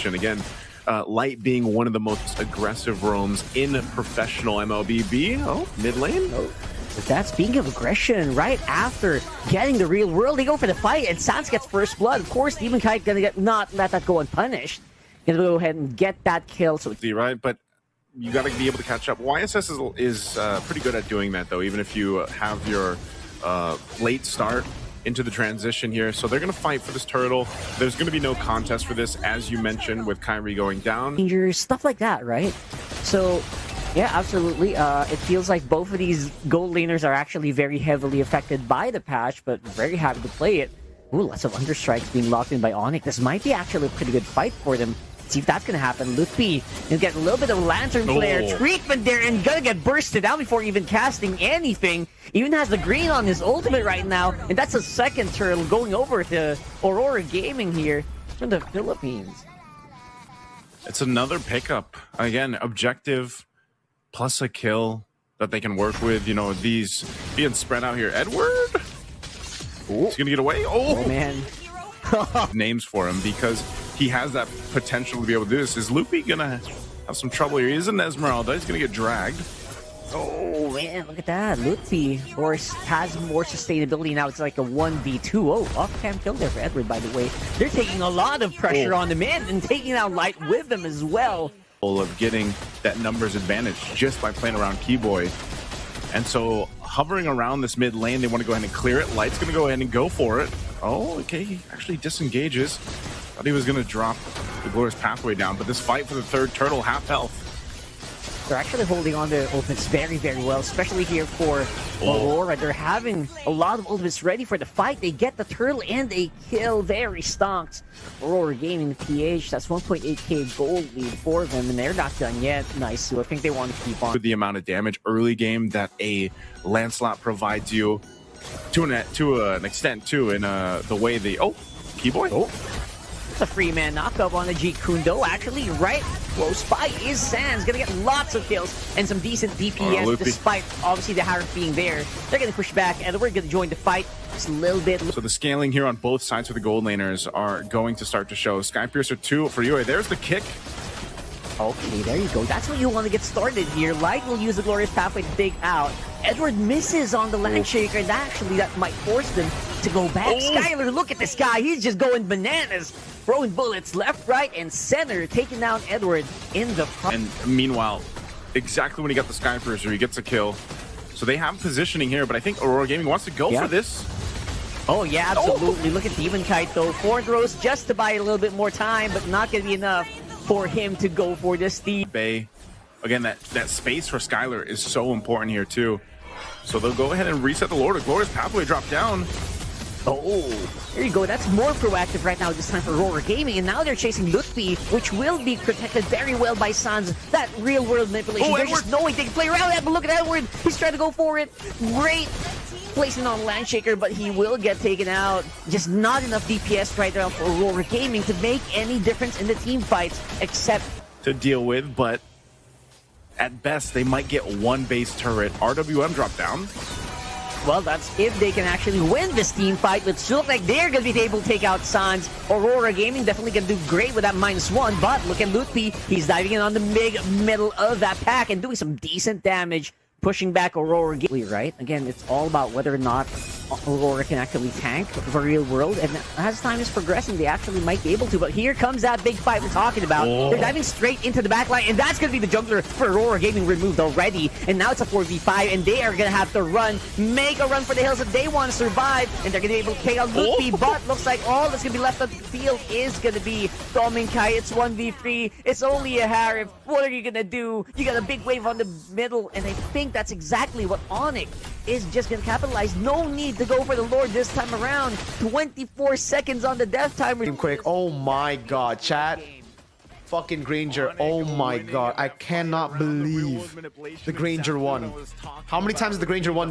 transition. Again, Light being one of the most aggressive roams in professional MLBB. Oh, mid lane. Oh. But that, speaking of aggression, right after getting the real world, they go for the fight, and Sans gets first blood. Of course, Demon Kite gonna not let that go unpunished. Gonna go ahead and get that kill. So right, but you got to be able to catch up. YSS is pretty good at doing that, though, even if you have your late start into the transition here. So they're going to fight for this turtle. There's going to be no contest for this, as you mentioned, with Kyrie going down. Dangers, stuff like that, right? So, yeah, absolutely. It feels like both of these gold laners are actually very heavily affected by the patch, but very happy to play it. Ooh, lots of understrikes being locked in by Onic. This might be actually a pretty good fight for them. See if that's gonna happen. Lupi is getting a little bit of lantern flare treatment there and gonna get bursted out before even casting anything. Even has the green on his ultimate right now, and that's a second turtle going over to Aurora Gaming here from the Philippines. It's another pickup. Again, objective plus a kill that they can work with. You know, these being spread out here. Edward? Ooh. He's gonna get away. Oh man. Names for him because he has that potential to be able to do this. Is Lupi gonna have some trouble here? He is an Esmeralda. He's gonna get dragged. Oh man, look at that. Lupi, of course, has more sustainability now. It's like a 1v2. Oh, off-cam kill there for Edward, by the way. They're taking a lot of pressure on the man and taking out Light with them as well. Of getting that numbers advantage just by playing around Keyboy. And so hovering around this mid lane, they want to go ahead and clear it. Light's gonna go ahead and go for it. Oh, okay, he actually disengages. Thought he was gonna drop the Glorious Pathway down, but this fight for the third turtle, half health. They're actually holding on to ultimates very, very well, especially here for Aurora. They're having a lot of ultimates ready for the fight. They get the turtle and they kill. Very stocked. Aurora Gaming PH, that's 1.8k gold lead for them, and they're not done yet. Nice, so I think they want to keep on. With the amount of damage early game that a Lancelot provides you, to an extent too, in the way the Keyboy. It's a free man knockup on the G Kundo. Actually, right close by is Sans. Gonna get lots of kills and some decent DPS despite obviously the Harriet being there. They're gonna push back and we're gonna join the fight just a little bit. So the scaling here on both sides for the gold laners are going to start to show. Skypiercer 2 for Yue. There's the kick. Okay, there you go. That's what you want to get started here. Light will use the Glorious Pathway to dig out. Edward misses on the land shaker, and actually that might force them to go back. Skylar, look at this guy. He's just going bananas. Throwing bullets left, right, and center, taking down Edward in the front. And meanwhile, exactly when he got the Skypiercer, he gets a kill. So they have positioning here, but I think Aurora Gaming wants to go for this. Oh, yeah, absolutely. Look at Demon Kite, though. 4 throws just to buy a little bit more time, but not going to be enough for him to go for this. Bay. Again, that space for Skylar is so important here, too. So they'll go ahead and reset the Lord. Glorious Pathway drop down. Oh, there you go. That's more proactive right now this time for Aurora Gaming. And now they're chasing Lutfi, which will be protected very well by Sans. That real-world manipulation. There's just no way they can play around that, but look at Edward. He's trying to go for it. Great placement on Landshaker, but he will get taken out. Just not enough DPS right now for Aurora Gaming to make any difference in the team fights, except to deal with, but at best, they might get one base turret. RWM drop down. Well, that's if they can actually win this team fight. It looks like they're going to be able to take out Sans. Aurora Gaming definitely going to do great with that -1, but look at Lutfi. He's diving in on the middle of that pack and doing some decent damage, pushing back Aurora Gaming, right? Again, it's all about whether or not Aurora can actually tank for real world, and as time is progressing, they actually might be able to, but here comes that big fight we're talking about. They're diving straight into the backline, and that's going to be the jungler for Aurora Gaming removed already, and now it's a 4v5, and they are going to have to make a run for the hills if they want to survive, and they're going to be able to take out Luffy, but looks like all that's going to be left on the field is going to be Dominkai. It's 1v3, it's only a Harif. What are you going to do? You got a big wave on the middle, and I think that's exactly what Onic is just going to capitalize. No need to go for the Lord this time around. 24 seconds on the death timer. Quick. Oh my god, chat. Fucking Granger. Oh my god. I cannot believe the Granger won. How many times has the Granger won?